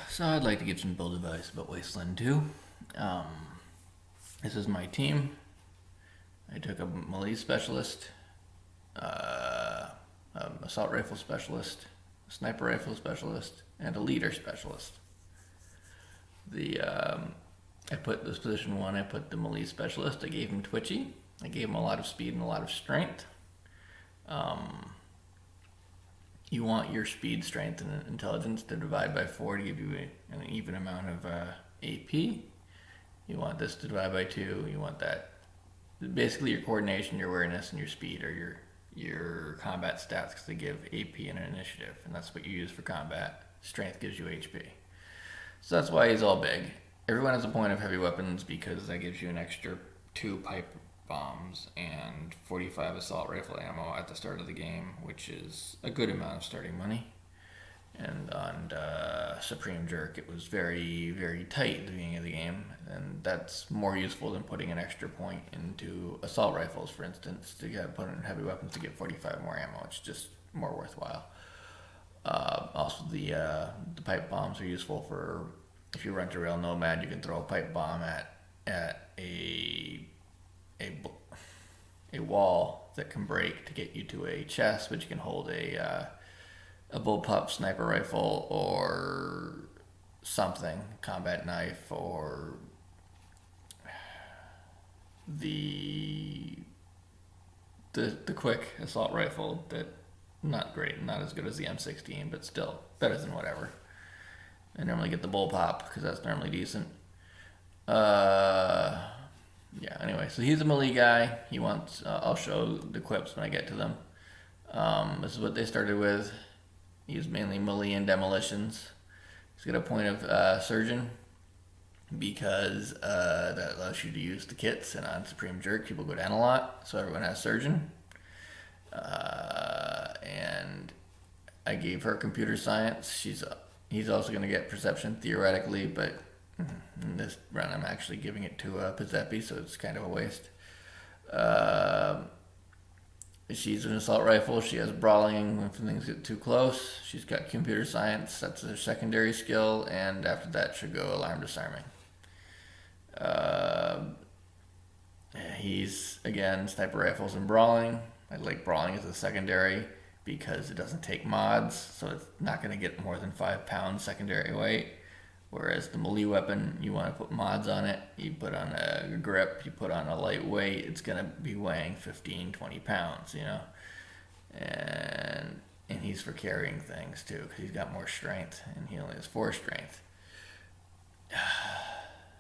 So I'd like to give some build advice about Wasteland 2. Um, this is my team. I took a melee specialist, uh, assault rifle specialist, a sniper rifle specialist, and a leader specialist. The I put this position one. I put the melee specialist. I gave him twitchy. I gave him a lot of speed and a lot of strength. Um, you want your speed, strength, and intelligence to divide by 4 to give you an even amount of AP. You want this to divide by 2. You want that. Basically, your coordination, your awareness, and your speed are your combat stats because they give AP and an initiative, and that's what you use for combat. Strength gives you HP. So that's why he's all big. Everyone has a point of heavy weapons because that gives you an extra 2 pipe bombs and 45 assault rifle ammo at the start of the game, which is a good amount of starting money. And on Supreme Jerk, it was very, very tight at the beginning of the game, and that's more useful than putting an extra point into assault rifles, for instance, to put in heavy weapons to get 45 more ammo. It's just more worthwhile. Also, the pipe bombs are useful for if you run to Rail Nomad, you can throw a pipe bomb at a wall that can break to get you to a chest, which can hold a bullpup sniper rifle or something, combat knife, or the the quick assault rifle that not great, not as good as the M16, but still better than whatever. I normally get the bullpup because that's normally decent. Uh, yeah. Anyway, so he's a melee guy. He wants. I'll show the quips when I get to them. This is what they started with. He's mainly melee and demolitions. He's got a point of surgeon because that allows you to use the kits. And on Supreme Jerk, people go down a lot, so everyone has surgeon. And I gave her computer science. He's also going to get perception theoretically, but in this run I'm actually giving it to Pizzepi, so it's kind of a waste. She's an assault rifle. She has brawling if things get too close. She's got computer science. That's her secondary skill, and after that should go alarm disarming. Uh, he's again sniper rifles and brawling. I like brawling as a secondary because it doesn't take mods, so it's not going to get more than 5 pounds secondary weight. Whereas the melee weapon, you want to put mods on it. You put on a grip, you put on a lightweight, it's going to be weighing 15, 20 pounds, you know? And he's for carrying things too, because he's got more strength, and he only has 4 strength.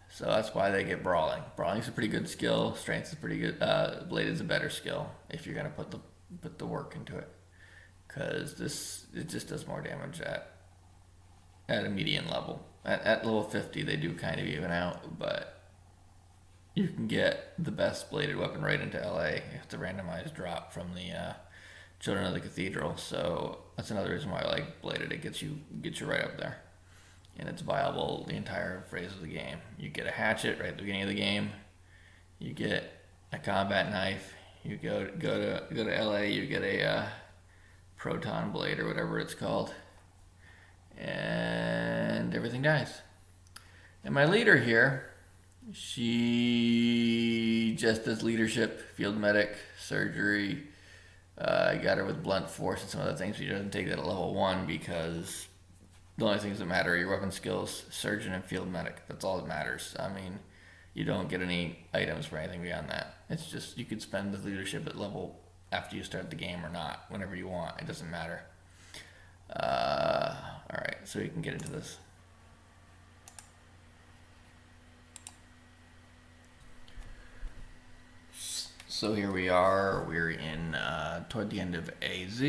So that's why they get brawling. Brawling's a pretty good skill. Strength is pretty good. Blade is a better skill if you're gonna put the work into it, because it just does more damage at a median level. At level 50, they do kind of even out, but you can get the best bladed weapon right into LA if the randomized drop from the Children of the Cathedral. So that's another reason why I like bladed. It gets you right up there, and it's viable the entire phase of the game. You get a hatchet right at the beginning of the game. You get a combat knife. You go to LA. You get a proton blade or whatever it's called, and everything dies. And my leader here, she just does leadership, field medic, surgery. I got her with blunt force and some other things. She doesn't take that at level 1 because the only things that matter are your weapon skills, surgeon, and field medic. That's all that matters. I mean, you don't get any items for anything beyond that. It's just you could spend the leadership at level after you start the game or not, whenever you want. It doesn't matter. Alright, so you can get into this. So here we are. We're in toward the end of AZ,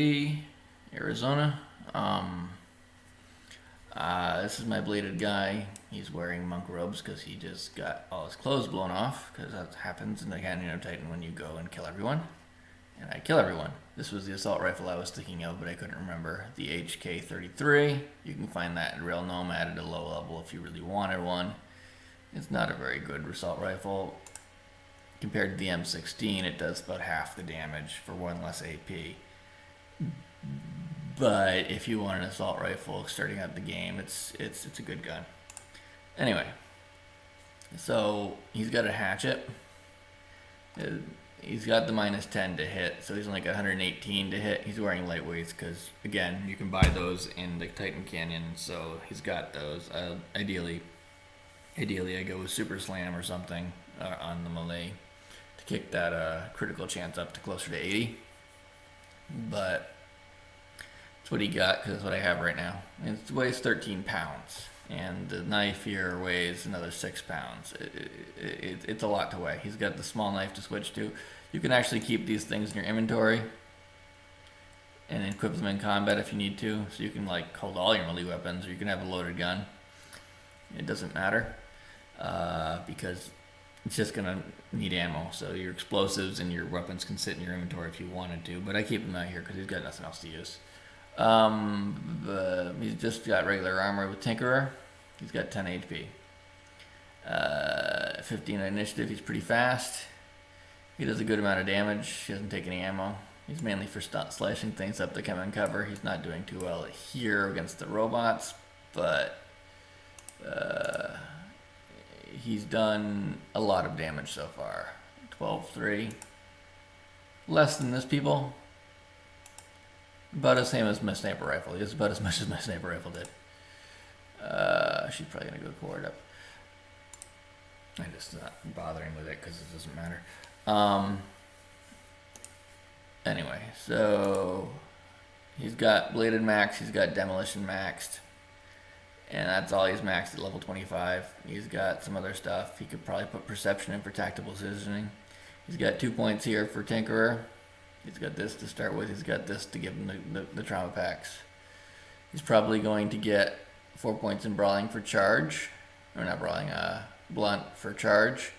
Arizona. This is my bladed guy. He's wearing monk robes because he just got all his clothes blown off, because that happens in the Canyon of Titan when you go and kill everyone. And I kill everyone. This was the assault rifle I was thinking of, but I couldn't remember. The HK-33. You can find that in Rail Nomad at a low level if you really wanted one. It's not a very good assault rifle. Compared to the M16, it does about half the damage for 1 less AP. But if you want an assault rifle starting out the game, it's a good gun. Anyway, so he's got a hatchet. He's got the -10 to hit, so he's only got 118 to hit. He's wearing lightweights because, again, you can buy those in the Titan Canyon, so he's got those. Ideally, I go with Super Slam or something on the melee to kick that critical chance up to closer to 80. But that's what he got because that's what I have right now. And it weighs 13 pounds. And the knife here weighs another 6 pounds. It's a lot to weigh. He's got the small knife to switch to. You can actually keep these things in your inventory and equip them in combat if you need to. So you can like hold all your melee weapons, or you can have a loaded gun. It doesn't matter because it's just gonna need ammo. So your explosives and your weapons can sit in your inventory if you wanted to. But I keep them out here because he's got nothing else to use. He's just got regular armor with Tinkerer. He's got 10 HP. 15 initiative. He's pretty fast. He does a good amount of damage. He doesn't take any ammo. He's mainly for slashing things up that come in cover. He's not doing too well here against the robots, but he's done a lot of damage so far. 12-3. Less than this people. About the same as my sniper rifle. He does about as much as my sniper rifle did. She's probably going to go cord up. I'm just not bothering with it because it doesn't matter. Anyway, so he's got bladed max, he's got demolition maxed. And that's all he's maxed at level 25. He's got some other stuff. He could probably put perception in for tactical positioning. He's got 2 points here for Tinkerer. He's got this to start with. He's got this to give him the trauma packs. He's probably going to get 4 points in brawling for charge. Or not brawling, blunt for charge.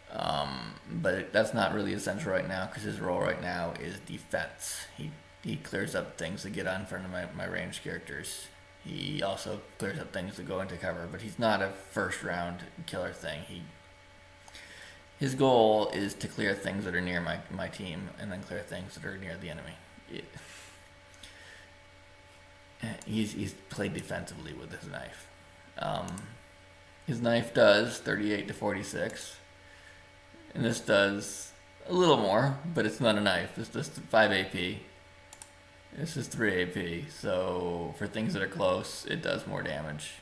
But that's not really essential right now because his role right now is defense. He clears up things that get on in front of my ranged characters. He also clears up things that go into cover, but he's not a first round killer thing. His goal is to clear things that are near my team and then clear things that are near the enemy. He's played defensively with his knife. His knife does 38 to 46. And this does a little more, but it's not a knife. This does 5 AP. This is 3 AP. So for things that are close, it does more damage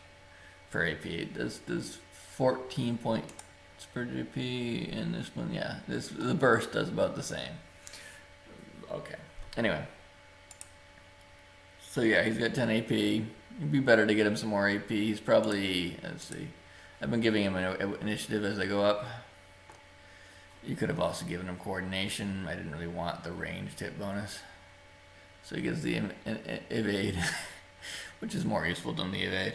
for AP. It does 14 points per AP, and this one, yeah, the burst does about the same. Okay. Anyway. So yeah, he's got 10 AP. It'd be better to get him some more AP. He's probably, let's see, I've been giving him an initiative as I go up. You could have also given him coordination. I didn't really want the ranged hit bonus. So he gets the evade, which is more useful than the evade.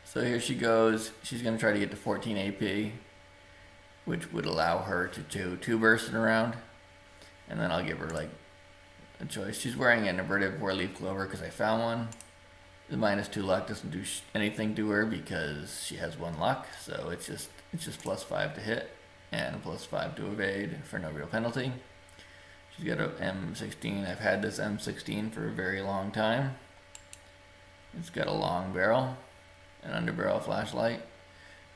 So here she goes. She's going to try to get to 14 AP, which would allow her to do 2 bursting around. And then I'll give her like a choice. She's wearing an inverted 4-leaf clover because I found one. The -2 luck doesn't do anything to her because she has 1 luck. So it's just +5 to hit and +5 to evade for no real penalty. She's got a M16. I've had this M16 for a very long time. It's got a long barrel, an underbarrel flashlight,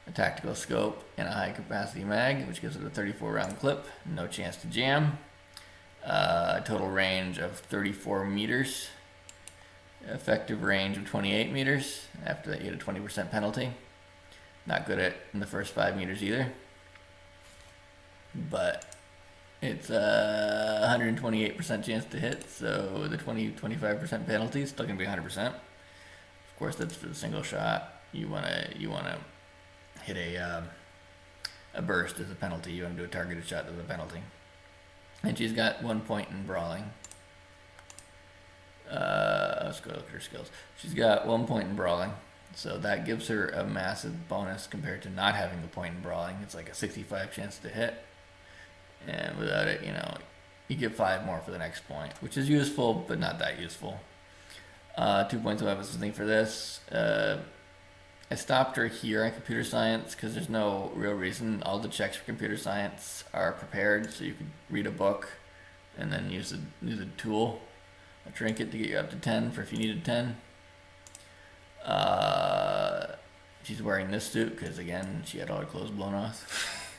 a tactical scope, and a high capacity mag, which gives it a 34 round clip, no chance to jam. Total range of 34 meters. Effective range of 28 meters. After that you get a 20% penalty. Not good in the first 5 meters either. But it's a 128% chance to hit, so the 25% penalty is still going to be 100%. Of course, that's for the single shot. You wanna hit a burst as a penalty. You want to do a targeted shot as a penalty. And she's got 1 point in brawling. Let's go look at her skills. She's got 1 point in brawling, so that gives her a massive bonus compared to not having the point in brawling. It's like a 65 chance to hit, and without it, you get 5 more for the next point, which is useful, but not that useful. 2 points of weapons something for this. I stopped her here on computer science because there's no real reason. All the checks for computer science are prepared, so you could read a book and then use a tool, a trinket to get you up to 10 for if you needed 10. She's wearing this suit because, again, she had all her clothes blown off.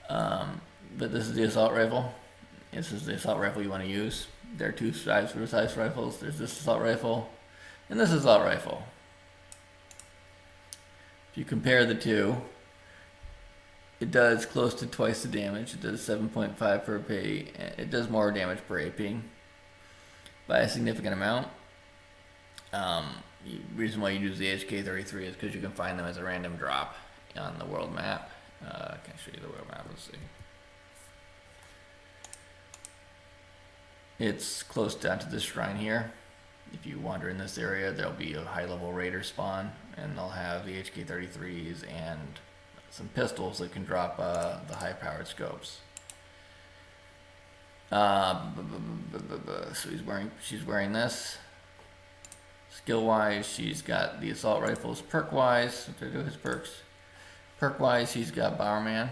But this is the assault rifle. This is the assault rifle you want to use. There are two sides for assault rifles. There's this assault rifle and this assault rifle. If you compare the two, it does close to twice the damage. It does 7.5 per AP. It does more damage per AP by a significant amount. The reason why you use the HK-33 is because you can find them as a random drop on the world map. I can show you the world map. Let's see. It's close down to this shrine here. If you wander in this area, there'll be a high-level raider spawn, and they'll have the HK-33s and some pistols that can drop the high-powered scopes. So she's wearing this. Skill-wise, she's got the assault rifles. Perk-wise, what did I do with his perks? Perk-wise, he's got Bowerman,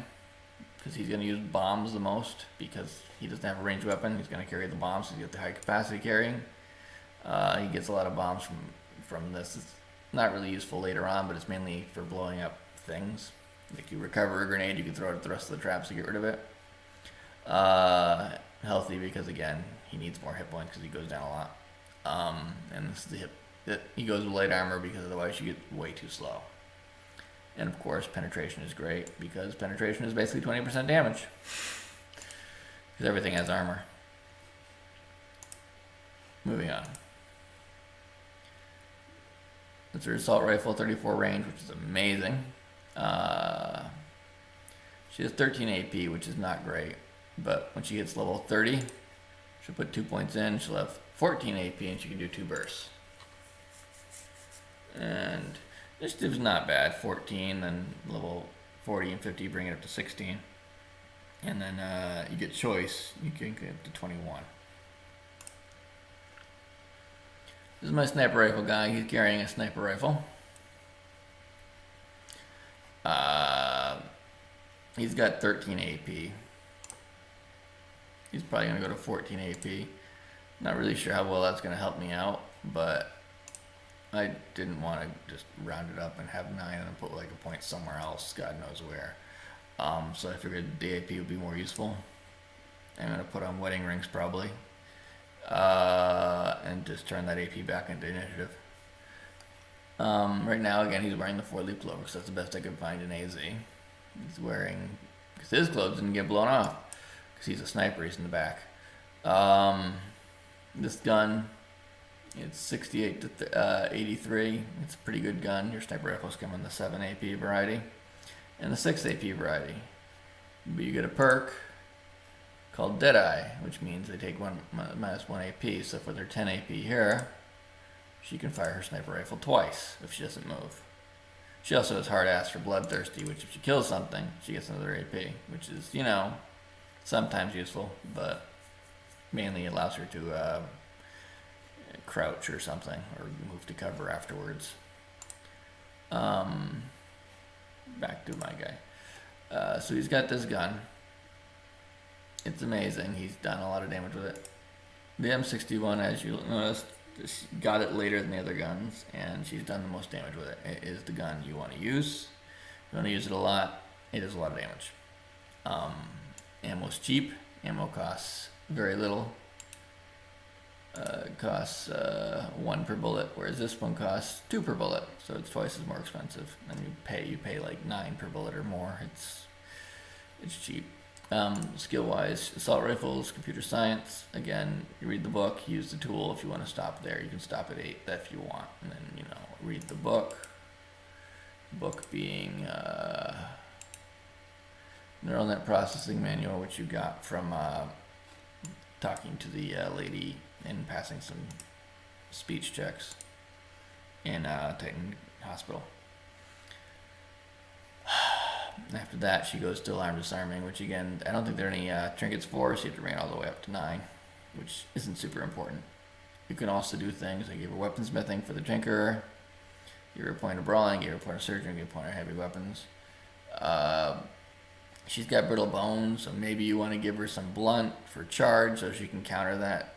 because he's going to use bombs the most, because he doesn't have a ranged weapon. He's going to carry the bombs, so he's got the high capacity carrying. He gets a lot of bombs from this. It's not really useful later on, but it's mainly for blowing up things. Like you recover a grenade, you can throw it at the rest of the traps to get rid of it. Healthy because, again, he needs more hit points because he goes down a lot. And this is the hit. He goes with light armor because otherwise you get way too slow. And of course, penetration is great because penetration is basically 20% damage. Because everything has armor. Moving on. That's her assault rifle, 34 range, which is amazing. She has 13 AP, which is not great. But when she hits level 30, she'll put 2 points in. She'll have 14 AP and she can do 2 bursts. And initiative's not bad. 14, then level 40 and 50 bring it up to 16. And then you get choice, you can get up to 21. This is my sniper rifle guy. He's carrying a sniper rifle. He's got 13 AP. He's probably going to go to 14 AP. Not really sure how well that's going to help me out, but I didn't want to just round it up and have 9 and then put like a point somewhere else, God knows where. So I figured the AP would be more useful. I'm going to put on wedding rings probably. And just turn that AP back into initiative. Right now, again, he's wearing the 4-leaf clover because that's the best I could find in AZ. He's wearing, because his clothes didn't get blown off because he's a sniper, he's in the back. This gun, it's 68 to 83. It's a pretty good gun. Your sniper rifles come in the 7 AP variety and the 6 AP variety. But you get a perk called Deadeye, which means they take minus 1 AP. So for their 10 AP here, she can fire her sniper rifle twice if she doesn't move. She also has hard ass for bloodthirsty, which if she kills something, she gets another AP, which is, you know, sometimes useful, but mainly allows her to crouch or something, or move to cover afterwards. Back to my guy. So he's got this gun. It's amazing. He's done a lot of damage with it. The M61, as you noticed, got it later than the other guns, and she's done the most damage with it. It is the gun you want to use. You want to use it a lot. It does a lot of damage. Ammo's cheap. Ammo costs very little. It costs 1 per bullet, whereas this one costs 2 per bullet, so it's twice as more expensive. And you pay like 9 per bullet or more. It's cheap. Skill-wise, assault rifles, computer science. Again, you read the book, use the tool. If you want to stop there, you can stop at 8 if you want, and then read the book. Book being neural net processing manual, which you got from talking to the lady and passing some speech checks in Titan Hospital. After that, she goes to alarm disarming, which again, I don't think there are any trinkets for, so you have to bring it all the way up to 9, which isn't super important. You can also do things like give her weaponsmithing for the tinkerer, Give her a point of brawling, give her a point of surgery, give her a point of heavy weapons. She's got brittle bones, so maybe you want to give her some blunt for charge so she can counter that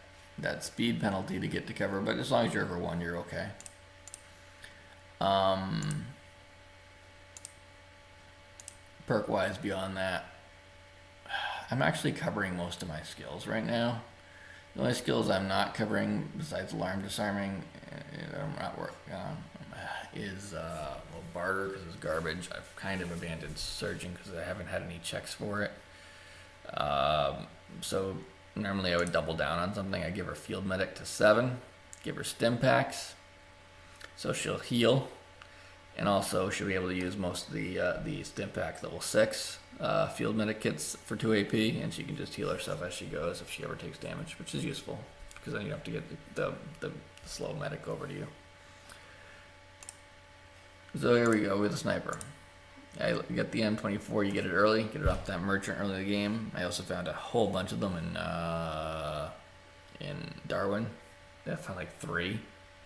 speed penalty to get to cover, but as long as you're over 1, you're okay. Perk-wise, beyond that, I'm actually covering most of my skills right now. The only skills I'm not covering, besides alarm disarming, I'm not working on, is barter, because it's garbage. I've kind of abandoned surging because I haven't had any checks for it. So normally I would double down on something. I give her field medic to 7, give her stim packs, so she'll heal, and also she'll be able to use most of the stim pack level 6 field medic kits for 2 AP, and she can just heal herself as she goes if she ever takes damage, which is useful because then you have to get the slow medic over to you. So here we go with the sniper. I get the M24, you get it early, get it off that merchant early in the game. I also found a whole bunch of them in Darwin. I found like 3.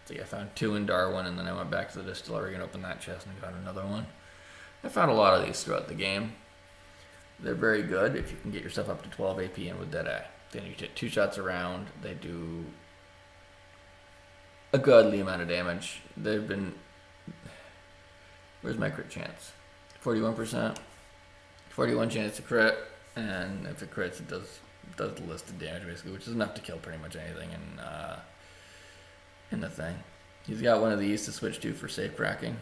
So yeah, I found 2 in Darwin, and then I went back to the distillery and opened that chest and got another one. I found a lot of these throughout the game. They're very good if you can get yourself up to 12 AP and with Deadeye. Then you take 2 shots around. They do a godly amount of damage. They've been... Where's my crit chance? 41%. 41 chance to crit, and if it crits, it does the listed damage basically, which is enough to kill pretty much anything in the thing. He's got one of these to switch to for safe cracking.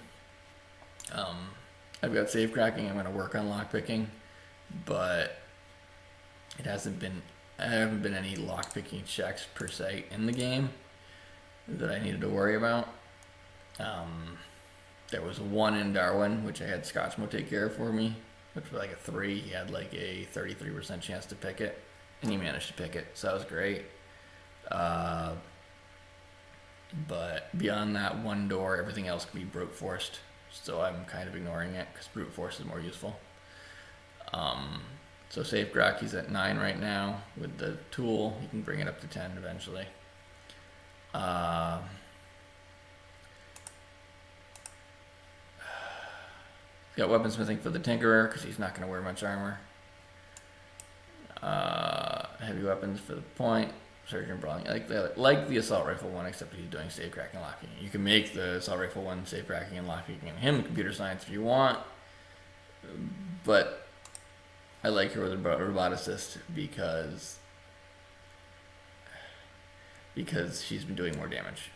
I've got safe cracking. I'm going to work on lockpicking, but I haven't been any lockpicking checks per se in the game that I needed to worry about. There was 1 in Darwin, which I had Scotchmo take care of for me, which was like a 3. He had like a 33% chance to pick it, and he managed to pick it, so that was great. But beyond that 1 door, everything else can be brute forced, so I'm kind of ignoring it because brute force is more useful. So safe crack, he's at 9 right now. With the tool, you can bring it up to 10 eventually. Got weaponsmithing for the Tinkerer because he's not going to wear much armor. Heavy weapons for the point. Surgeon brawling, like the assault rifle one, except he's doing safe cracking and locking. You can make the assault rifle one safe cracking and locking him computer science if you want, but I like her with a roboticist because she's been doing more damage.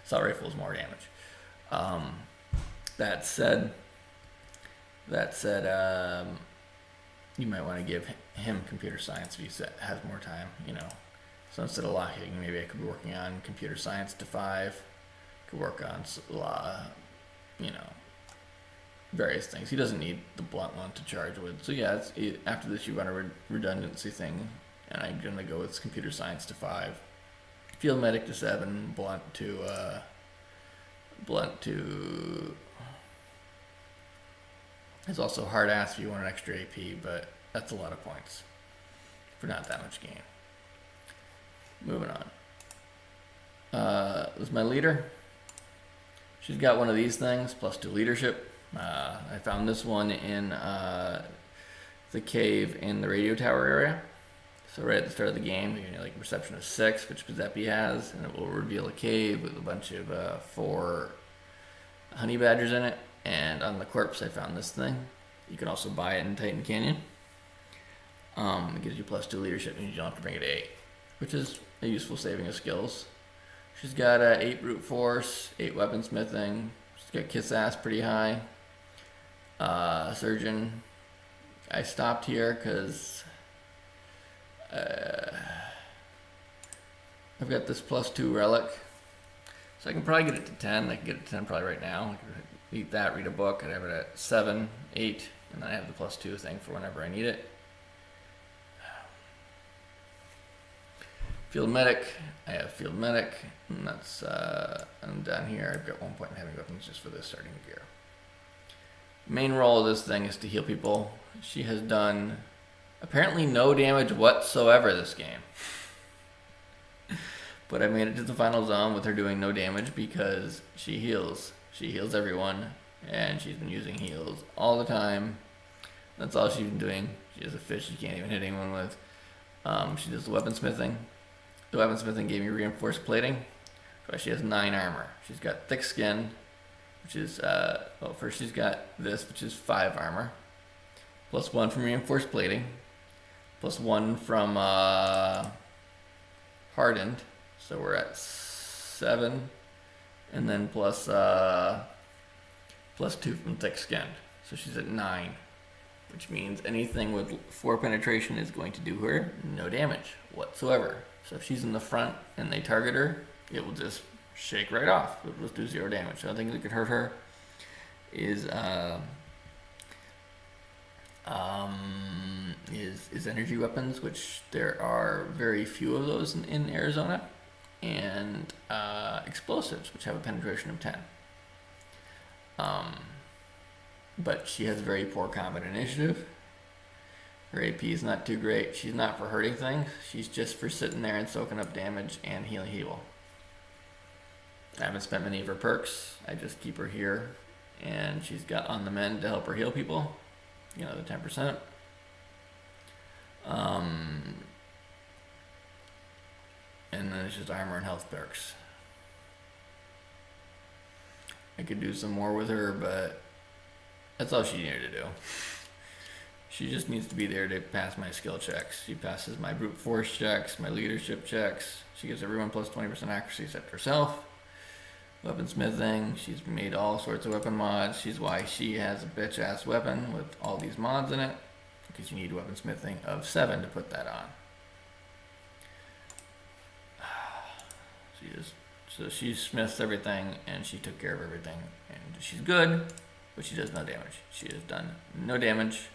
Assault rifle is more damage. That said, you might want to give him computer science if he has more time, you know. So instead of locking, maybe I could be working on computer science to 5. Could work on, various things. He doesn't need the blunt one to charge with. So yeah, after this you run a redundancy thing, and I'm gonna go with computer science to 5, field medic to 7, blunt to. It's also hard ass if you want an extra AP, but that's a lot of points for not that much gain. Moving on. This is my leader. She's got one of these things, +2 leadership. I found this one in the cave in the radio tower area. So right at the start of the game, you get like a perception of 6, which Giuseppe has, and it will reveal a cave with a bunch of 4 honey badgers in it. And on the corpse, I found this thing. You can also buy it in Titan Canyon. It gives you +2 leadership, and you don't have to bring it to 8, which is a useful saving of skills. She's got 8 brute force, 8 weaponsmithing. She's got kiss ass pretty high. Surgeon. I stopped here because I've got this +2 relic, so I can probably get it to 10. I can get it to 10 probably right now. I could eat that, read a book. I'd have it at 7, 8, and then I have the +2 thing for whenever I need it. Field medic. I have field medic, and that's and down here I've got 1 point in heavy weapons just for this starting gear. Main role of this thing is to heal people. She has done apparently no damage whatsoever this game. But I made it to the final zone with her doing no damage because she heals. She heals everyone, and she's been using heals all the time. That's all she's been doing. She has a fish she can't even hit anyone with. She does the weaponsmithing. The weaponsmithing gave me reinforced plating. So she has 9 armor. She's got thick skin, which is, first she's got this, which is 5 armor. Plus 1 from reinforced plating. Plus 1 from hardened. So we're at 7. And then plus 2 from thick skin. So she's at 9. Which means anything with 4 penetration is going to do her no damage whatsoever. So if she's in the front and they target her, it will just shake right off. It will just do 0 damage. The only thing that could hurt her is energy weapons, which there are very few of those in Arizona, and explosives, which have a penetration of 10. But she has very poor combat initiative. Her AP is not too great. She's not for hurting things. She's just for sitting there and soaking up damage and heal. I haven't spent many of her perks. I just keep her here. And she's got on the mend to help her heal people. The 10%. And then it's just armor and health perks. I could do some more with her, but that's all she needed to do. She just needs to be there to pass my skill checks. She passes my brute force checks, my leadership checks. She gives everyone plus 20% accuracy except herself. Weaponsmithing, she's made all sorts of weapon mods. She's why she has a bitch ass weapon with all these mods in it. Because you need weaponsmithing of 7 to put that on. So she smiths everything and she took care of everything. And she's good, but she does no damage. She has done no damage,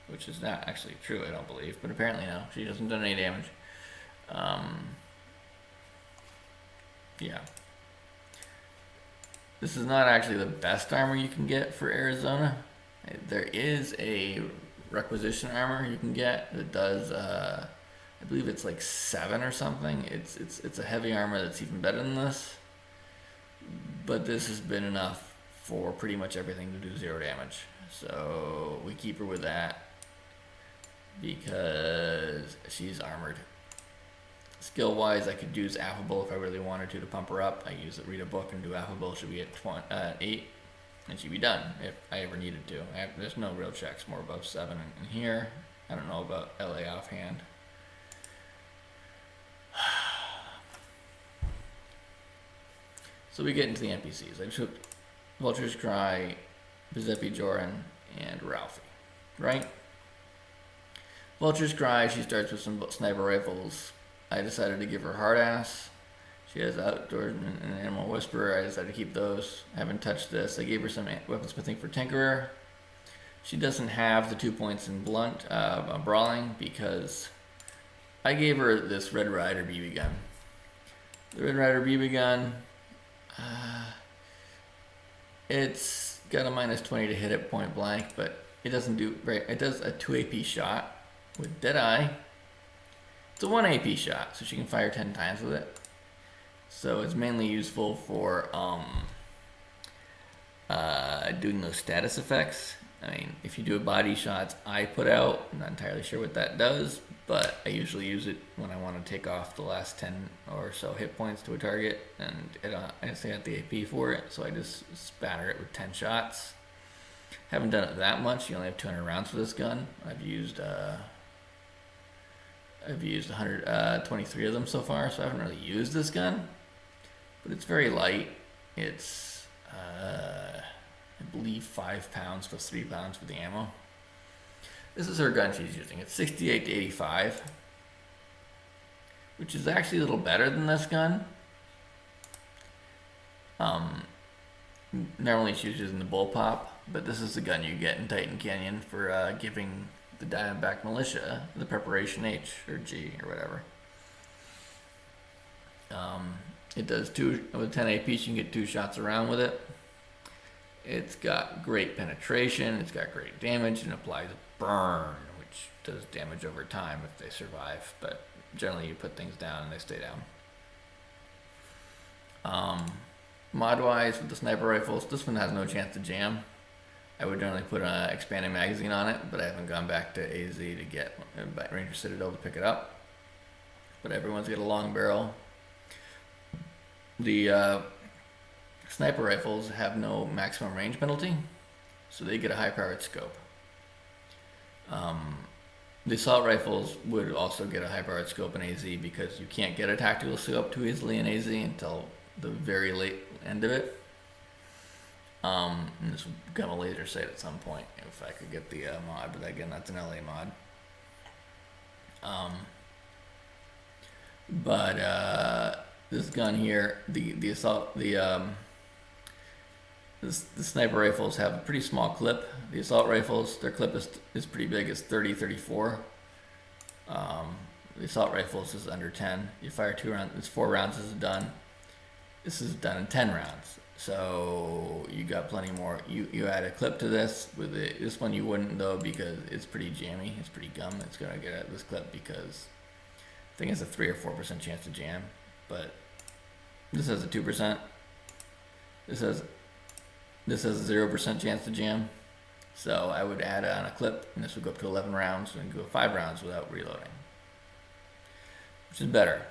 which is not actually true, I don't believe, but apparently no. She hasn't done any damage. Yeah. This is not actually the best armor you can get for Arizona. There is a requisition armor you can get that does, I believe it's like 7 or something. It's a heavy armor that's even better than this. But this has been enough for pretty much everything to do 0 damage. So we keep her with that because she's armored. Skill wise, I could use affable if I really wanted to pump her up. I read a book and do affable. She'll be at 8 and she'd be done if I ever needed to. There's no real checks more above 7 in here. I don't know about LA offhand. So we get into the NPCs. I took Vulture's Cry, Giuseppe Joran, and Ralphie, right? Vulture's Cry, she starts with some sniper rifles. I decided to give her hard ass. She has outdoor and animal whisperer. I decided to keep those. I haven't touched this. I gave her some weaponsmithing for Tinkerer. She doesn't have the 2 points in blunt brawling because I gave her this Red Ryder BB gun. The Red Ryder BB gun, it's got a minus 20 to hit it point blank, but it doesn't do right. It does a 2 AP shot with Deadeye. It's a 1 AP shot, so she can fire 10 times with it. So it's mainly useful for doing those status effects. I mean, if you do a body shots I put out, I'm not entirely sure what that does, but I usually use it when I want to take off the last 10 or so hit points to a target, and I just got the AP for it, so I just spatter it with 10 shots. Haven't done it that much. You only have 200 rounds for this gun. I've used 123 of them so far, so I haven't really used this gun, but it's very light. It's I believe 5 pounds plus 3 pounds for the ammo. This is her gun she's using. It's 68 to 85, which is actually a little better than this gun. Normally she's using the bullpup, but this is the gun you get in Titan Canyon for giving the Diamondback Militia the preparation H or G or whatever. It does 2 with 10 AP. You can get 2 shots around with it. It's got great penetration. It's got great damage and applies burn, which does damage over time if they survive. But generally, you put things down and they stay down. Mod-wise, with the sniper rifles, this one has no chance to jam. I would generally put an expanding magazine on it, but I haven't gone back to AZ to get Ranger Citadel to pick it up. But everyone's got a long barrel. The sniper rifles have no maximum range penalty, so they get a high-powered scope. The assault rifles would also get a high-powered scope in AZ because you can't get a tactical scope too easily in AZ until the very late end of it. And this would become a laser sight at some point if I could get the mod, but again, that's an LA mod. This gun here, the sniper rifles have a pretty small clip. The assault rifles, their clip is pretty big. It's 30, 34. The assault rifles is under 10. You fire 2 rounds. It's 4 rounds. This is done. This is done in 10 rounds. So you got plenty more. You add a clip to this. With this one you wouldn't though because it's pretty jammy. It's pretty gum. It's gonna get at this clip because I think it's a 3 or 4% chance to jam. But this has a 2%. This has a 0% chance to jam. So I would add on a clip, and this would go up to 11 rounds and go 5 rounds without reloading, which is better.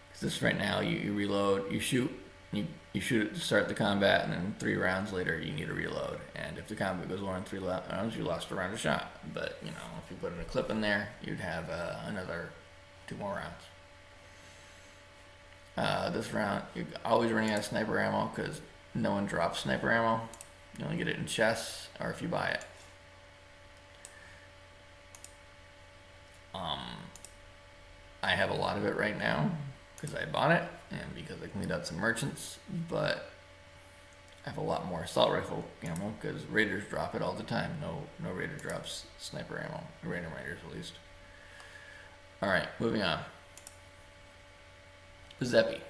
Because this right now, you reload, you shoot it to start the combat, and then 3 rounds later you need to reload. And if the combat goes on in 3 rounds, you lost a round of shot. But you know, if you put in a clip in there, you'd have another 2 more rounds. This round, you're always running out of sniper ammo because no one drops sniper ammo. You only get it in chests or if you buy it. I have a lot of it right now because I bought it and because I cleaned out some merchants, but I have a lot more assault rifle ammo because raiders drop it all the time. No raider drops sniper ammo. Random raiders at least. Alright, moving on. Zeppy.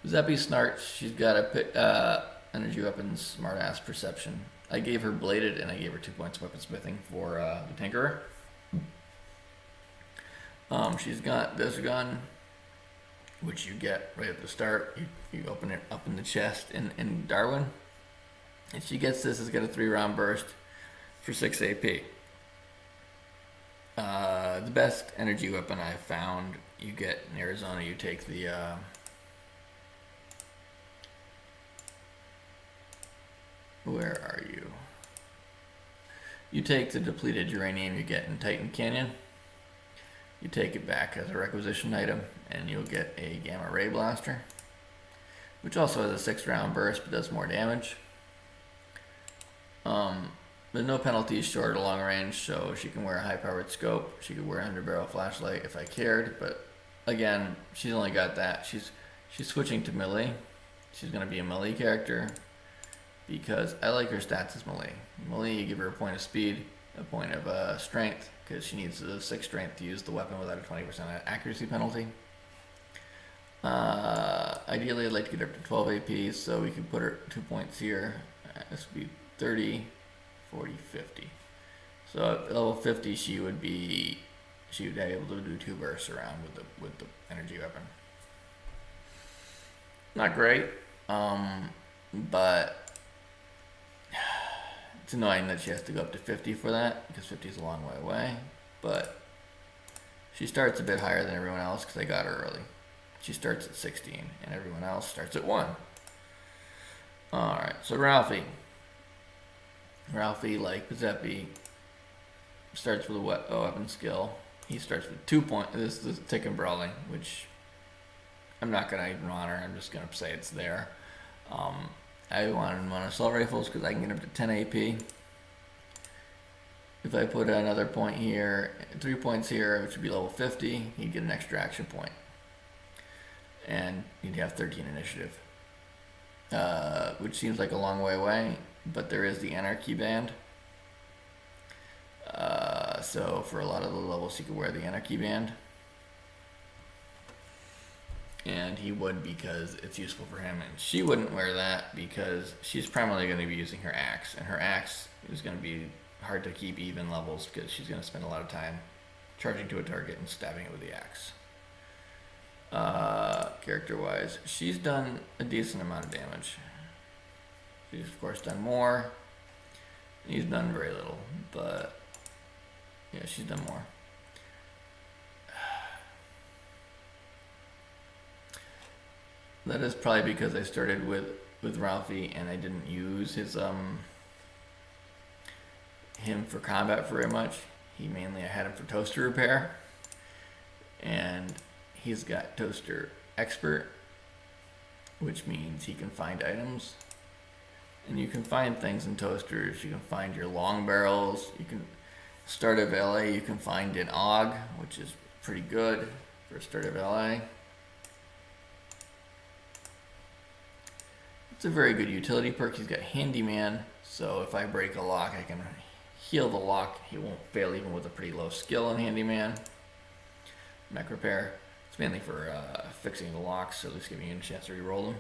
Zeppy Snarts, she's got a energy weapons, smart ass perception. I gave her bladed and I gave her 2 points of weaponsmithing for the Tinkerer. She's got this gun, which you get right at the start. You open it up in the chest in Darwin. And she gets this, it's got a 3-round burst for 6 AP. The best energy weapon I've found you get in Arizona, you take the where are you? You take the depleted uranium you get in Titan Canyon. You take it back as a requisition item, and you'll get a gamma ray blaster, which also has a 6-round burst but does more damage. There's no penalties short or long range, so she can wear a high-powered scope. She could wear a 100-barrel flashlight if I cared, but again, she's only got that. She's switching to melee. She's going to be a melee character because I like her stats as melee. Melee, you give her a point of speed, a point of strength, because she needs a 6 strength to use the weapon without a 20% accuracy penalty. Ideally, I'd like to get her up to 12 AP, so we could put her 2 points here. This would be 30, 40, 50. So at level 50, she would be able to do 2 bursts around with the energy weapon. Not great, but it's annoying that she has to go up to 50 for that, because 50 is a long way away, but she starts a bit higher than everyone else because I got her early. She starts at 16, and everyone else starts at 1. Alright, so Ralphie, like Zeppy, starts with a weapon skill. He starts with 2 points. This is Tick and Brawling, which I'm not going to even honor. I'm just going to say it's there. I wanted him on assault rifles because I can get him to 10 AP. If I put another point here, 3 points here, which would be level 50, he'd get an extra action point. And he'd have 13 initiative. Which seems like a long way away, but there is the Anarchy Band. So for a lot of the levels, he could wear the Anarchy Band. And he would because it's useful for him, and she wouldn't wear that because she's primarily going to be using her axe, and her axe is going to be hard to keep even levels because she's going to spend a lot of time charging to a target and stabbing it with the axe. Character-wise, she's done a decent amount of damage. She's of course done more. He's done very little, but yeah, she's done more. That is probably because I started with Ralphie and I didn't use his him for combat very much. I had him for toaster repair, and he's got toaster expert, which means he can find items, and you can find things in toasters. You can find your long barrels. You can start of LA. You can find an AUG, which is pretty good for start of LA. It's a very good utility perk. He's got Handyman, so if I break a lock, I can heal the lock. He won't fail even with a pretty low skill in Handyman. Mech Repair. It's mainly for fixing the locks, so at least giving you a chance to re-roll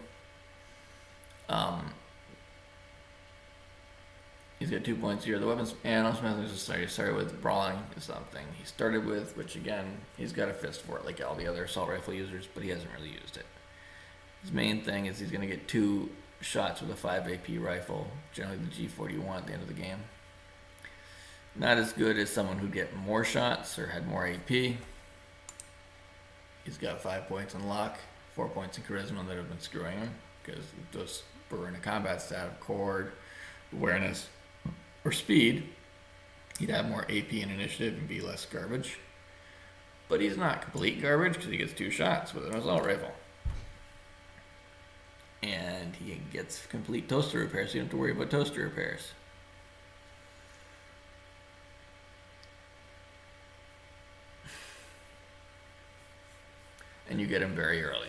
them. He's got 2 points here. The weapons and also started with brawling is something he started with, which again, he's got a fist for it like all the other assault rifle users, but he hasn't really used it. His main thing is he's going to get 2 shots with a 5 AP rifle, generally the G41 at the end of the game. Not as good as someone who'd get more shots or had more AP. He's got 5 points in luck, 4 points in charisma that have been screwing him because those were in a combat stat of cord, awareness, or speed. He'd have more AP and initiative and be less garbage. But he's not complete garbage because he gets 2 shots with an assault rifle. And he gets complete toaster repairs, so you don't have to worry about toaster repairs. And you get him very early.